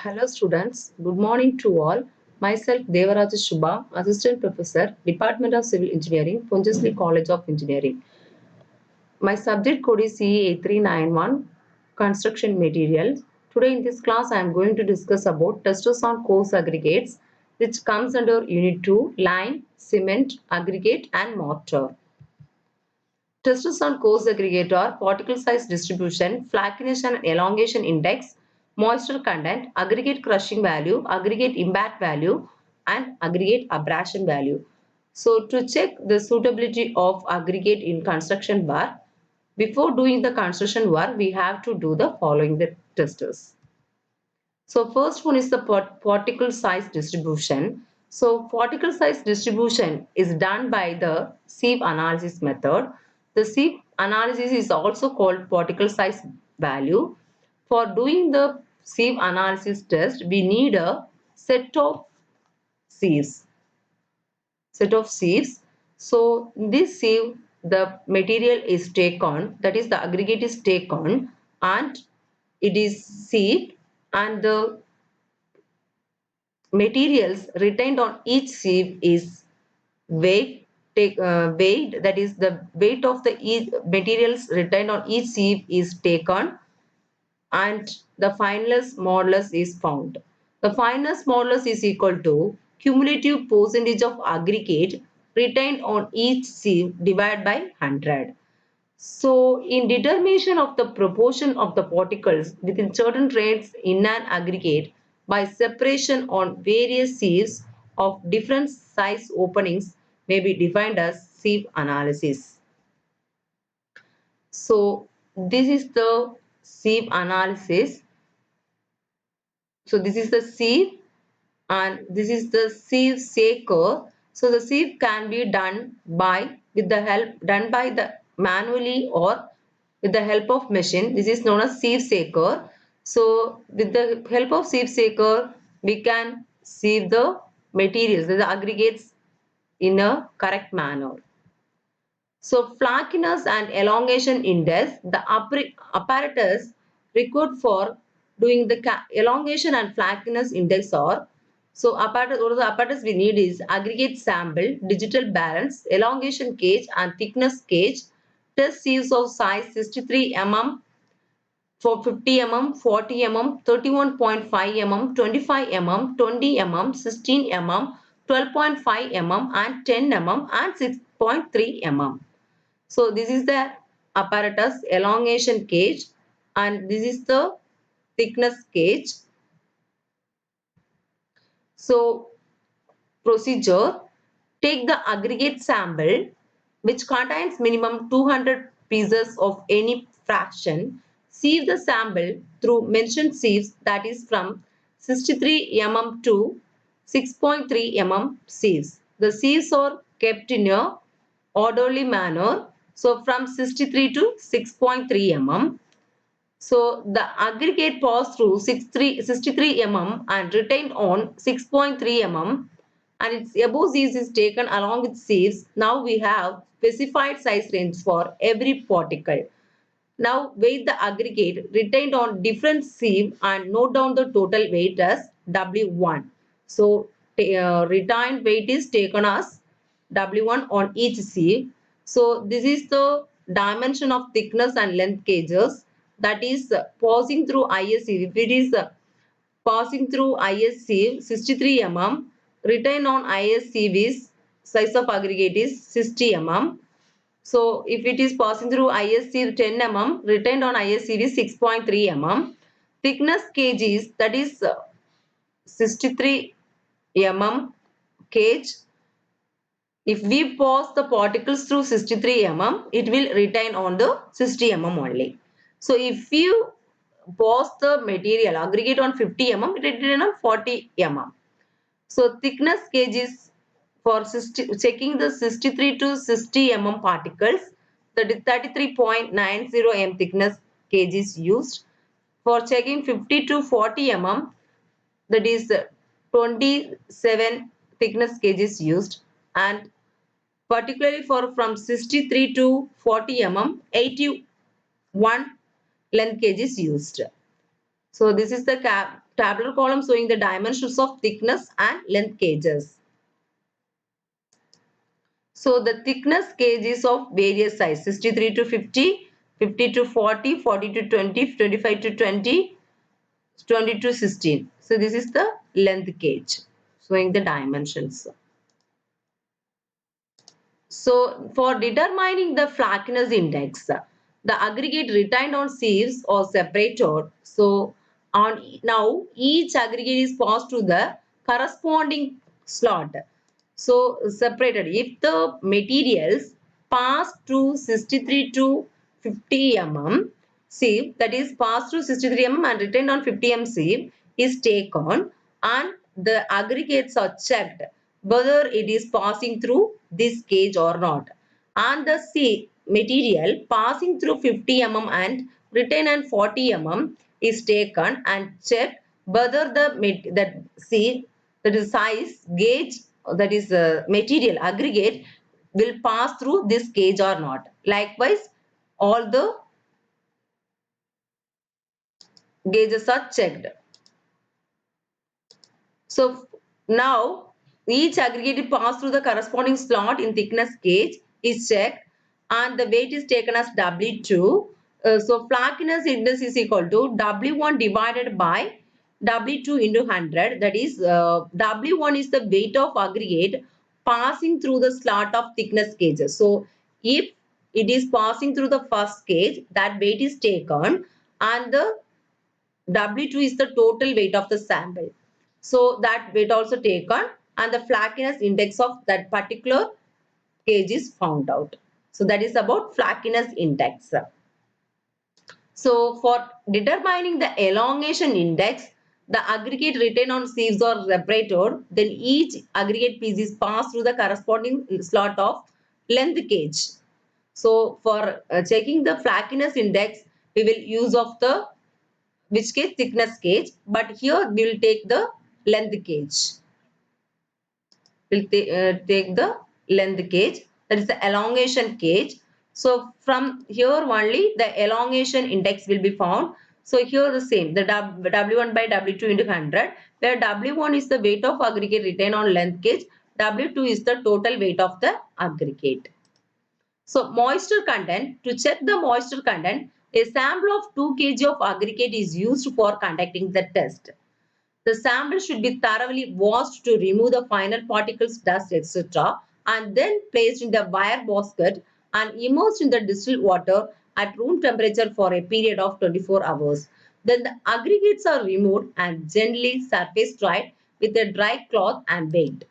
Hello students, good morning to all. Myself Devaraja Shubha, Assistant Professor, Department of Civil Engineering, Pondicherry College of Engineering. My subject code is CE8391, Construction Materials. Today in this class I am going to discuss about testers on coarse aggregates, which comes under Unit 2, Lime, Cement, Aggregate and Mortar. Testers on coarse aggregate are particle size distribution, flakiness and elongation index, moisture content, aggregate crushing value, aggregate impact value, and aggregate abrasion value. So to check the suitability of aggregate in construction work, before doing the construction work, we have to do the following the testers. So first one is the particle size distribution. So particle size distribution is done by the sieve analysis method. The sieve analysis is also called particle size value. For doing the sieve analysis test, we need a set of sieves. So in this sieve, the material is taken, that is the aggregate is taken and it is sieved, and the materials retained on each sieve is weighed, that is the weight of the materials retained on each sieve is taken, and the fineness modulus is found. The fineness modulus is equal to cumulative percentage of aggregate retained on each sieve divided by 100. So, in determination of the proportion of the particles within certain rates in an aggregate by separation on various sieves of different size openings may be defined as sieve analysis. So, this is the sieve analysis. So, this is the sieve and this is the sieve shaker. So, the sieve can be done by the manually or with the help of machine. This is known as sieve shaker. So with the help of sieve shaker, we can sieve the materials, the aggregates in a correct manner. So flakiness and elongation index, the apparatus required for doing the elongation and flakiness index are, so apparatus, what are the apparatus we need is aggregate sample, digital balance, elongation gauge and thickness gauge, test sieves of size 63 mm for 50 mm, 40 mm, 31.5 mm, 25 mm, 20 mm, 16 mm, 12.5 mm and 10 mm and 6.3 mm. So this is the apparatus elongation gauge and this is the thickness gauge. So procedure, take the aggregate sample which contains minimum 200 pieces of any fraction. Sieve the sample through mentioned sieves, that is from 63 mm to 6.3 mm sieves. The sieves are kept in a orderly manner. So from 63 to 6.3 mm. So the aggregate passed through 63 mm and retained on 6.3 mm, and its above sieves is taken along with sieves. Now we have specified size range for every particle. Now weigh the aggregate retained on different sieve and note down the total weight as W1. So retained weight is taken as W1 on each sieve. So this is the dimension of thickness and length gauges, that is passing through IS sieve. If it is passing through IS sieve 63 mm, retained on IS sieve is size of aggregate is 60 mm. So if it is passing through ISC 10 mm, retained on ISC is 6.3 mm. Thickness gauge is, that is 63 mm gauge. If we pass the particles through 63 mm, it will retain on the 60 mm only. So if you pass the material aggregate on 50 mm, it will retain on 40 mm. So thickness gauge is for checking the 63 to 60 mm particles, the 33.90 mm thickness gauge is used. For checking 50 to 40 mm, that is 27 thickness gauge is used, and particularly for from 63 to 40 mm, 81 length gauge is used. So this is the tabular column showing the dimensions of thickness and length gauges. So the thickness gauge is of various size, 63 to 50, 50 to 40, 40 to 20, 25 to 20, 20 to 16. So this is the length gauge showing the dimensions. So for determining the flakiness index, the aggregate retained on sieves or separated. So on now each aggregate is passed to the corresponding slot. So separated. If the materials pass through 63 to 50 mm sieve, that is passed through 63 mm and retained on 50 mm sieve is taken, and the aggregates are checked whether it is passing through this gauge or not. And the sieve material passing through 50 mm and retained on 40 mm is taken and checked whether that sieve, that is size gauge, that is material aggregate, will pass through this gauge or not. Likewise, all the gauges are checked. So now each aggregate passed through the corresponding slot in thickness gauge is checked and the weight is taken as W2. So flakiness index is equal to W1 divided by W2 into 100. That is W1 is the weight of aggregate passing through the slot of thickness gauges. So if it is passing through the first gauge, that weight is taken and the W2 is the total weight of the sample. So that weight also taken and the flakiness index of that particular gauge is found out. So that is about flakiness index. So for determining the elongation index, the aggregate written on sieves or separated, then each aggregate piece is passed through the corresponding slot of length gauge. So for checking the flakiness index, we will use of the which gauge, thickness gauge, but here we will take the length gauge. We'll take the length gauge, that is the elongation gauge. So from here only the elongation index will be found. So here the same, the W1 by W2 into 100, where W1 is the weight of aggregate retained on length gauge, W2 is the total weight of the aggregate. So moisture content, to check the moisture content, a sample of 2 kg of aggregate is used for conducting the test. The sample should be thoroughly washed to remove the final particles, dust, etc. and then placed in the wire basket and immersed in the distilled water at room temperature for a period of 24 hours. Then the aggregates are removed and gently surface dried with a dry cloth and weighed.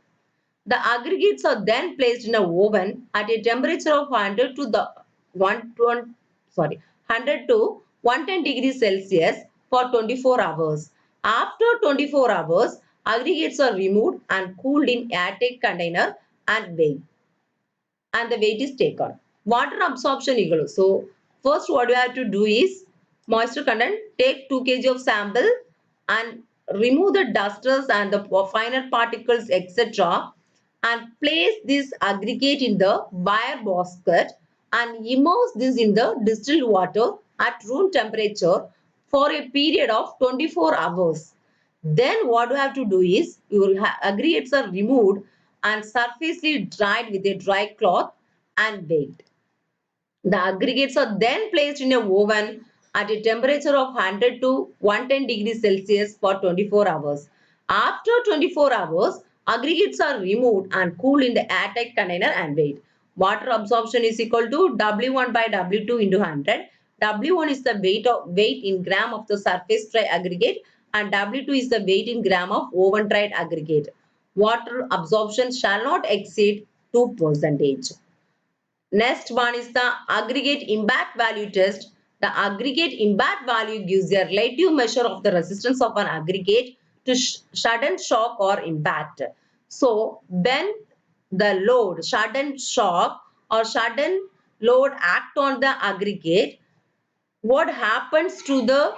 The aggregates are then placed in a oven at a temperature of 100 to the 100 to 110 degrees Celsius for 24 hours. After 24 hours, aggregates are removed and cooled in airtight container and weighed. And the weight is taken. Water absorption equal. So first what you have to do is moisture content, take 2 kg of sample and remove the dusters and the finer particles etc. and place this aggregate in the wire basket and immerse this in the distilled water at room temperature for a period of 24 hours. Then what you have to do is your aggregates are removed and surfacely dried with a dry cloth and baked. The aggregates are then placed in a oven at a temperature of 100 to 110 degrees Celsius for 24 hours. After 24 hours, aggregates are removed and cooled in the airtight container and weighed. Water absorption is equal to W1 by W2 into 100. W1 is the weight in gram of the surface dry aggregate and W2 is the weight in gram of oven dried aggregate. Water absorption shall not exceed 2%. Next one is the aggregate impact value test. The aggregate impact value gives a relative measure of the resistance of an aggregate to sudden shock or impact. So when the load, sudden shock or sudden load act on the aggregate, what happens to the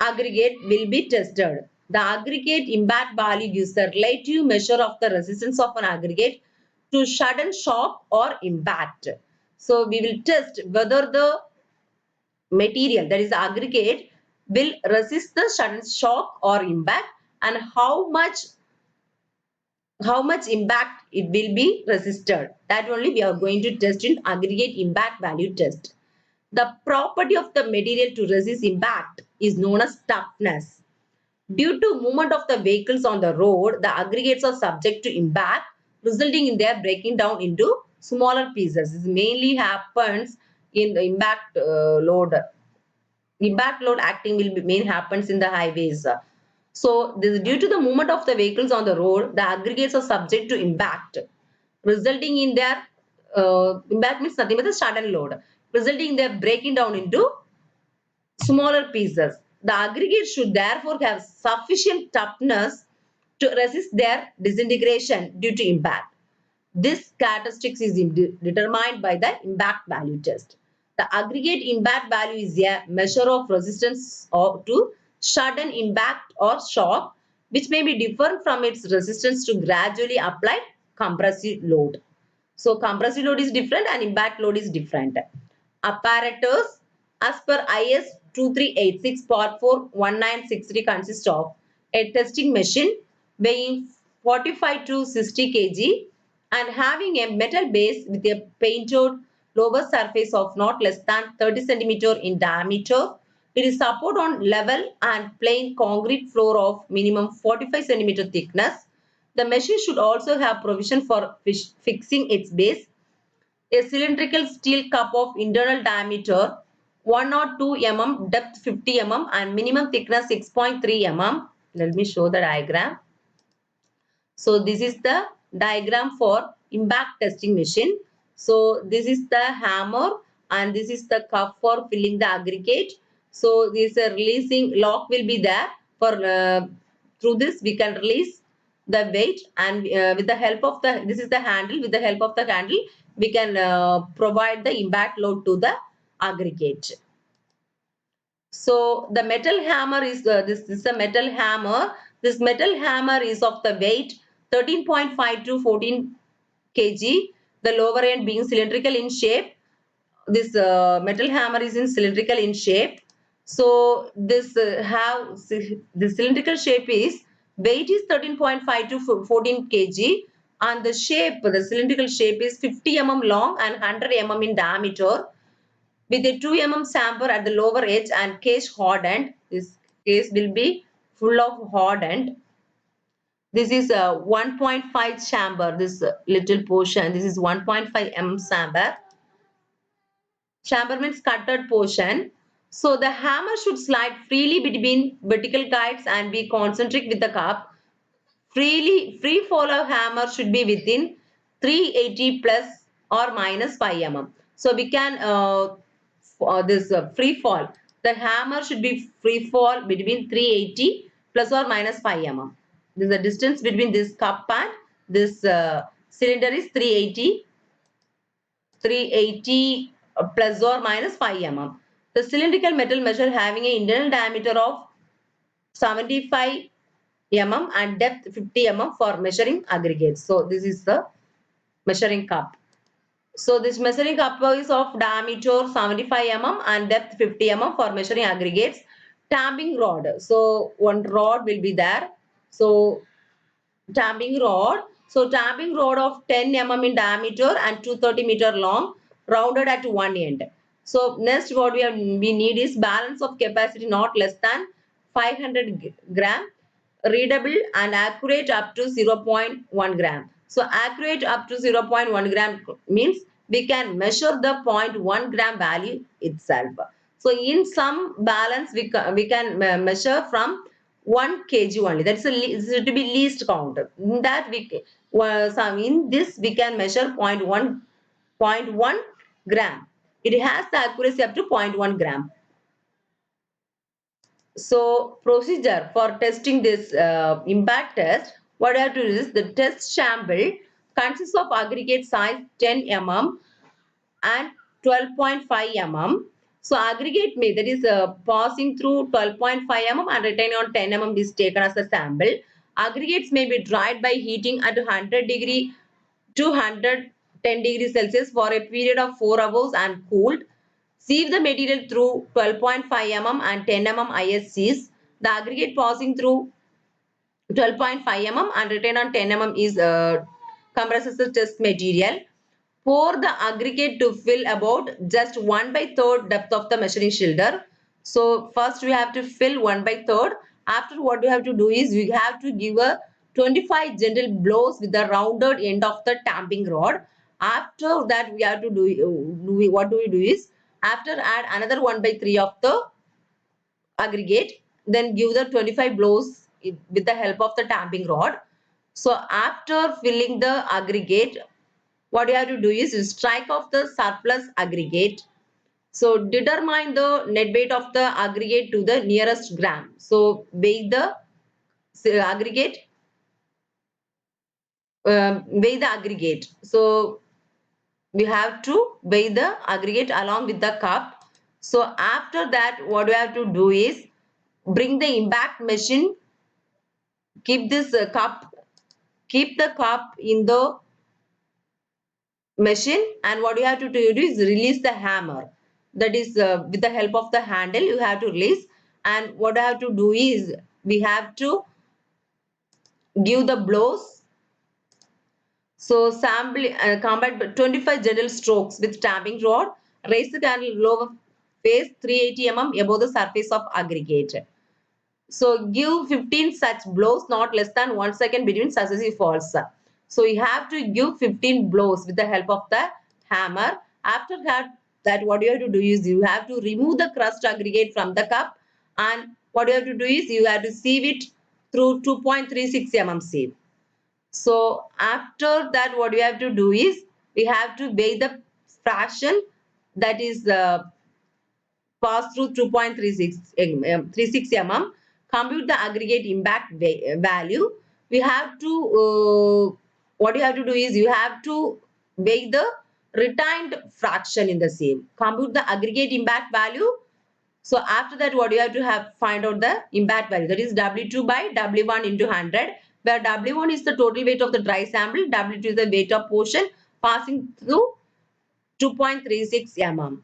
aggregate will be tested. The aggregate impact value gives the relative measure of the resistance of an aggregate to sudden shock or impact. So we will test whether the material, that is the aggregate, will resist the sudden shock or impact, and how much impact it will be resisted. That only we are going to test in aggregate impact value test. The property of the material to resist impact is known as toughness. Due to movement of the vehicles on the road, the aggregates are subject to impact, resulting in their breaking down into smaller pieces. This mainly happens in the impact load. Impact load acting will be main happens in the highways. So this due to the movement of the vehicles on the road, the aggregates are subject to impact, resulting in their impact means nothing but the sudden load, resulting in their breaking down into smaller pieces. The aggregate should therefore have sufficient toughness to resist their disintegration due to impact. This characteristics is determined by the impact value test. The aggregate impact value is a measure of resistance to sudden impact or shock, which may be different from its resistance to gradually applied compressive load. So compressive load is different and impact load is different. Apparatus as per IS 2386 Part 4 1963 consists of a testing machine weighing 45 to 60 kg and having a metal base with a painted lower surface of not less than 30 centimeter in diameter. It is supported on level and plain concrete floor of minimum 45 centimeter thickness. The machine should also have provision for fixing its base. A cylindrical steel cup of internal diameter 1 or 2 mm, depth 50 mm and minimum thickness 6.3 mm. Let me show the diagram. So this is the diagram for impact testing machine. So this is the hammer and this is the cup for filling the aggregate. So this releasing lock will be there for through this we can release the weight, and with the help of this is the handle, with the help of the handle we can provide the impact load to the aggregate. So the metal hammer is this is a metal hammer. This metal hammer is of the weight 13.5 to 14 kg. The lower end being cylindrical in shape. This metal hammer is in cylindrical in shape. So this the cylindrical shape is weight is 13.5 to 14 kg, and the shape, the cylindrical shape is 50 mm long and 100 mm in diameter, with a 2 mm chamfer at the lower edge and case hardened. This case will be full of hardened. This is a 1.5 chamber, this little portion. This is 1.5 mm chamber. Chamber means cutted portion. So the hammer should slide freely between vertical guides and be concentric with the cup. Free fall of hammer should be within 380 plus or minus 5 mm. So we can this free fall. The hammer should be free fall between 380 plus or minus 5 mm. This is the distance between this cup and this cylinder is 380 plus or minus 5 mm. The cylindrical metal measure having an internal diameter of 75 mm and depth 50 mm for measuring aggregates. So this is the measuring cup. So this measuring cup is of diameter 75 mm and depth 50 mm for measuring aggregates. Tamping rod. So one rod will be there. So tamping rod. So tamping rod of 10 mm in diameter and 230-meter long, rounded at one end. So next what we need is balance of capacity not less than 500 gram, readable and accurate up to 0.1 gram. So accurate up to 0.1 gram means we can measure the 0.1 gram value itself. So in some balance we can measure from 1 kg only. That's to be least count. In that in this we can measure 0.1 gram. It has the accuracy up to 0.1 gram. So procedure for testing this impact test, what I have to do is the test sample consists of aggregate size 10 mm and 12.5 mm. So aggregate may that is passing through 12.5 mm and retaining on 10 mm is taken as a sample. Aggregates may be dried by heating at 100 degree to 110 degrees Celsius for a period of 4 hours and cooled. Sieve the material through 12.5 mm and 10 mm ISCs. The aggregate passing through 12.5 mm and retain on 10 mm is compresses the test material. Pour the aggregate to fill about just 1/3 depth of the measuring shoulder. So first we have to fill 1/3. After, what we have to do is we have to give a 25 gentle blows with the rounded end of the tamping rod. After that we have to what do we do is, after add another 1/3 of the aggregate, then give the 25 blows with the help of the tamping rod. So after filling the aggregate, what you have to do is you strike off the surplus aggregate. So determine the net weight of the aggregate to the nearest gram. So weigh the aggregate, weigh the aggregate. So we have to weigh the aggregate along with the cup. So after that, what we have to do is bring the impact machine, keep this keep the cup in the machine, and what you have to do is release the hammer. That is with the help of the handle you have to release. And what I have to do is we have to give the blows. So sample combat 25 gentle strokes with tamping rod. Raise the candle lower face 380 mm above the surface of aggregate. So give 15 such blows, not less than 1 second between successive falls. So you have to give 15 blows with the help of the hammer. After that, what you have to do is you have to remove the crushed aggregate from the cup, and what you have to do is you have to sieve it through 2.36 mm sieve. So after that, what we have to do is we have to weigh the fraction, that is pass through 2.36 mm, compute the aggregate impact value. We have to, what you have to do is you have to weigh the retained fraction in the same. Compute the aggregate impact value. So after that, what you have to find out the impact value, that is W2 by W1 into 100, where W1 is the total weight of the dry sample, W2 is the weight of portion passing through 2.36 mm.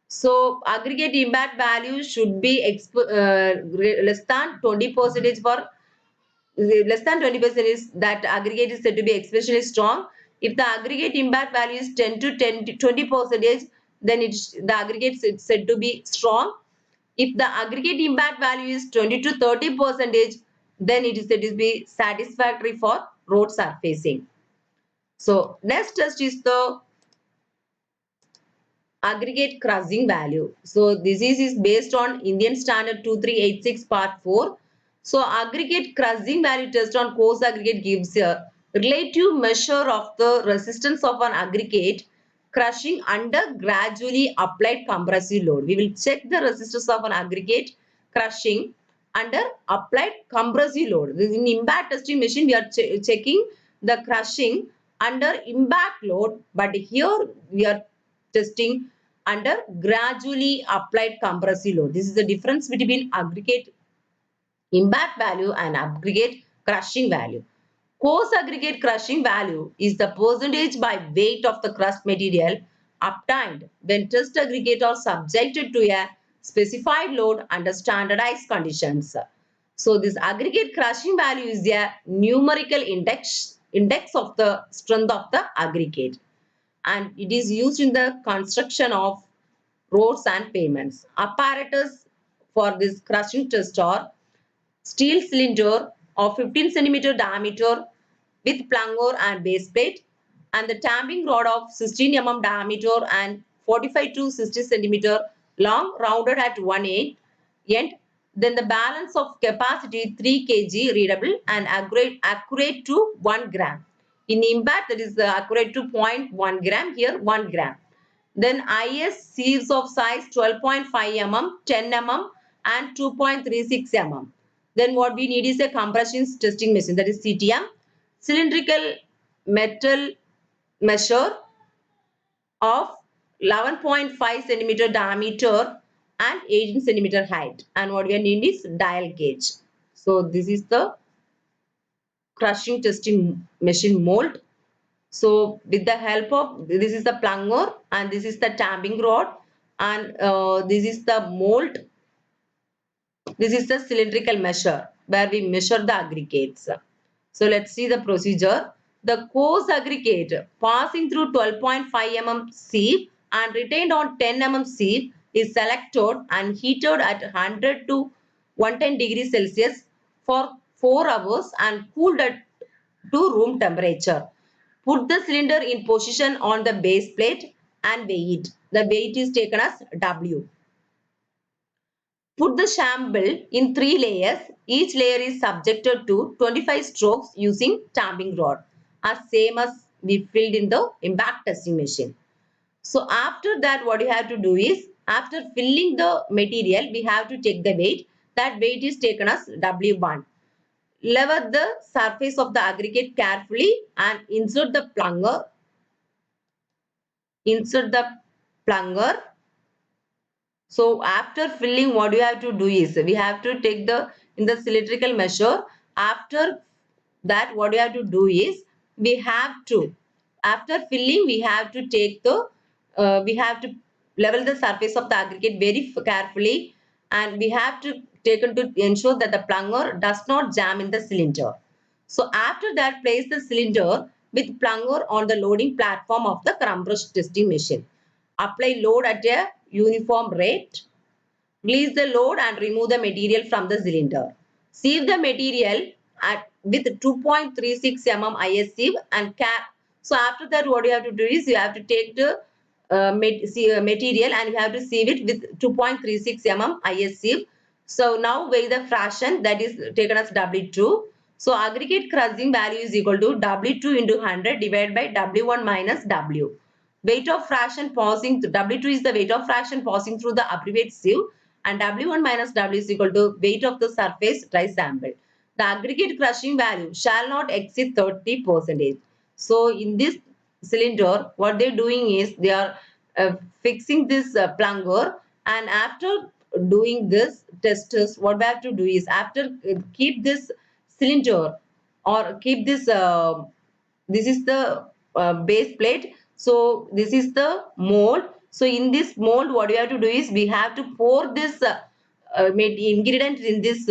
So aggregate impact value should be less than 20% for less than 20% is that aggregate is said to be especially strong. If the aggregate impact value is 10 to 20%, then the aggregate is said to be strong. If the aggregate impact value is 20 to 30%, then it is said to be satisfactory for road surfacing. So next test is the aggregate crushing value. So this is based on Indian Standard 2386 Part 4. So aggregate crushing value test on coarse aggregate gives a relative measure of the resistance of an aggregate crushing under gradually applied compressive load. We will check the resistance of an aggregate crushing under applied compressive load. This in impact testing machine, we are checking the crushing under impact load, but here we are testing under gradually applied compressive load. This is the difference between aggregate impact value and aggregate crushing value. Coarse aggregate crushing value is the percentage by weight of the crushed material obtained when test aggregate are subjected to a specified load under standardized conditions. So this aggregate crushing value is a numerical index of the strength of the aggregate, and it is used in the construction of roads and pavements. Apparatus for this crushing test are steel cylinder of 15 centimeter diameter with plunger and base plate, and the tamping rod of 16 mm diameter and 45 to 60 centimeter long, rounded at one end. Then the balance of capacity 3 kg readable and accurate to 1 gram. In impact, that is accurate to 0.1 gram, here 1 gram. Then IS sieves of size 12.5 mm, 10 mm and 2.36 mm. Then what we need is a compression testing machine, that is CTM. Cylindrical metal measure of 11.5 centimeter diameter and 18 centimeter height. And what we need is dial gauge. So this is the crushing testing machine mold. So with the help of, this is the plunger and this is the tamping rod. and this is the mold. This is the cylindrical measure where we measure the aggregates. So let's see the procedure. The coarse aggregate passing through 12.5 mm sieve and retained on 10 mm sieve is selected and heated at 100 to 110 degrees Celsius for 4 hours and cooled at to room temperature. Put the cylinder in position on the base plate and weigh it. The weight is taken as W. Put the shamble in 3 layers. Each layer is subjected to 25 strokes using tamping rod, as same as we filled in the impact testing machine. So after that, what you have to do is, after filling the material, we have to take the weight. That weight is taken as W1. Level the surface of the aggregate carefully and insert the plunger. Insert the plunger. So after filling, what you have to do is, we have to take the, in the cylindrical measure. After that, what you have to do is, we have to, after filling, we have to take the, we have to level the surface of the aggregate very carefully, and we have to take to ensure that the plunger does not jam in the cylinder. So after that, place the cylinder with plunger on the loading platform of the crumb brush testing machine. Apply load at a uniform rate. Release the load and remove the material from the cylinder. Sieve the material at with 2.36 mm IS sieve and cap. So after that, what you have to do is, you have to take the material and you have to sieve it with 2.36 mm IS sieve. So now weigh the fraction, that is taken as W2. So aggregate crushing value is equal to W2 into 100 divided by W1 minus W. Weight of fraction passing through, W2 is the weight of fraction passing through the abbreviate sieve, and W1 minus W is equal to weight of the surface dry sample. The aggregate crushing value shall not exceed 30%. So in this cylinder, what they're doing is, they are fixing this plunger, and after doing this testers, what we have to do is, after keep this cylinder or keep this, this is the base plate. So this is the mold. So in this mold, what we have to do is, we have to pour this ingredient in this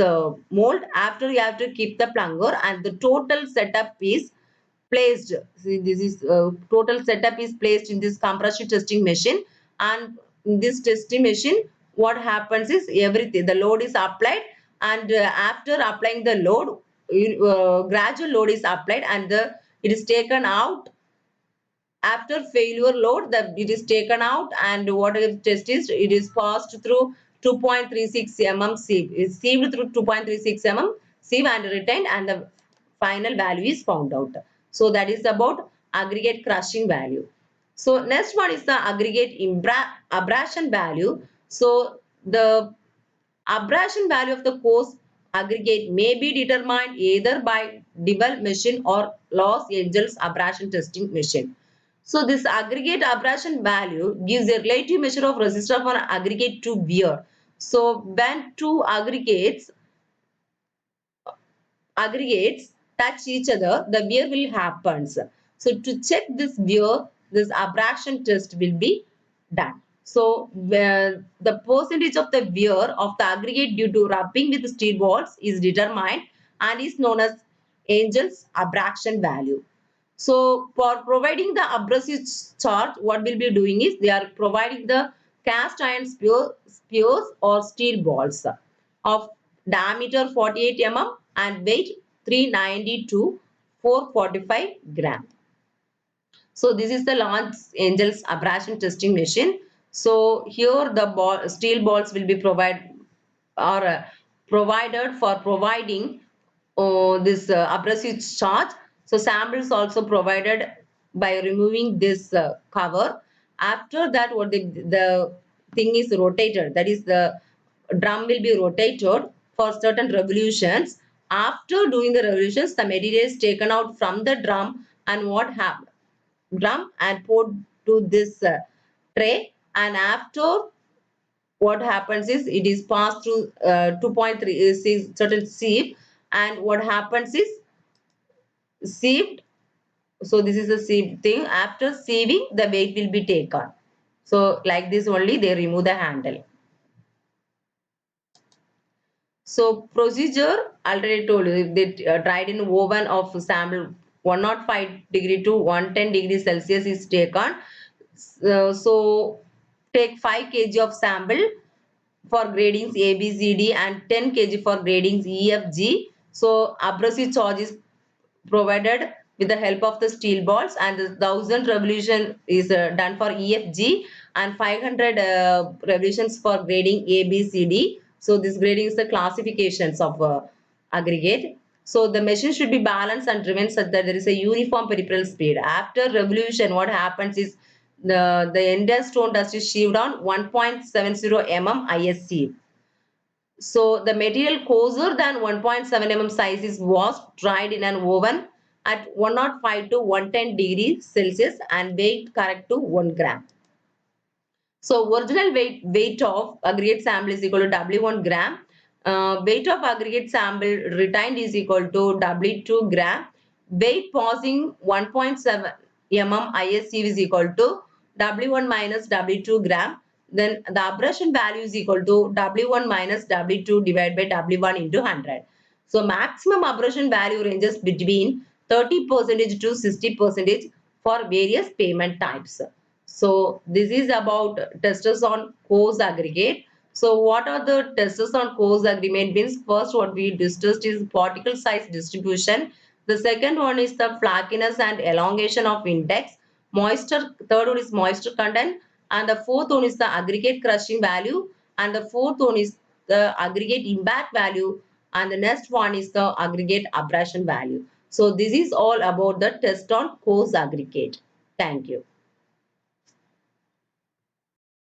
mold. After, you have to keep the plunger, and the total setup is placed. See, this is total setup is placed in this compression testing machine, and in this testing machine, what happens is, everything, the load is applied, and after applying the load, gradual load is applied, and the, it is taken out. After failure load, the, it is taken out, and what is test is, it is passed through 2.36 mm sieve. It is sieved through 2.36 mm sieve and retained, and the final value is found out. So that is about aggregate crushing value. So next one is the aggregate abrasion value. So the abrasion value of the coarse aggregate may be determined either by Debye machine or Los Angeles abrasion testing machine. So this aggregate abrasion value gives a relative measure of resistance for an aggregate to wear. So when two aggregates touch each other, the wear will happen. So to check this wear, this abrasion test will be done. So the percentage of the wear of the aggregate due to rubbing with steel balls is determined and is known as Angel's abrasion value. So for providing the abrasive charge, what we'll be doing is, they are providing the cast iron spears or steel balls of diameter 48 mm and weight 390 to 445 gram. So this is the Los Angeles abrasion testing machine. So here the steel balls will be provided for providing this abrasive charge. So samples also provided by removing this cover. After that, what the thing is rotated, that is the drum will be rotated for certain revolutions. After doing the revolutions, the material is taken out from the drum, and what happens, drum, and poured to this tray, and after, what happens is, it is passed through 2.3 certain sieve, and what happens is, sieved. So this is the sieve thing. After sieving, the weight will be taken. So like this only they remove the handle. So procedure already told you, if they dried in oven of sample 105 degree to 110 degrees Celsius is taken. So take 5 kg of sample for gradings A, B, C, D and 10 kg for gradings E, F, G. So abrasive charge is provided with the help of the steel balls, and the 1000 revolution is done for EFG, and 500 revolutions for grading A, B, C, D. So this grading is the classifications of aggregate. So the machine should be balanced and driven such that there is a uniform peripheral speed. After revolution, what happens is the entire stone dust is sheaved on 1.70 mm ISC. So the material coarser than 1.7 mm size is washed, dried in an oven at 105 to 110 degrees Celsius and weighed correct to 1 gram. So original weight of aggregate sample is equal to W1 gram. Weight of aggregate sample retained is equal to W2 gram. Weight passing 1.7 mm ISC is equal to W1 minus W2 gram. Then the abrasion value is equal to W1 minus W2 divided by W1 into 100. So maximum abrasion value ranges between 30% to 60% for various payment types. So this is about testers on coarse aggregate. So what are the testers on coarse aggregate means? First what we discussed is particle size distribution. The second one is the flakiness and elongation of index. Moisture, third one is moisture content, and the fourth one is the aggregate crushing value, and the fourth one is the aggregate impact value, and the next one is the aggregate abrasion value. So this is all about the test on coarse aggregate. Thank you.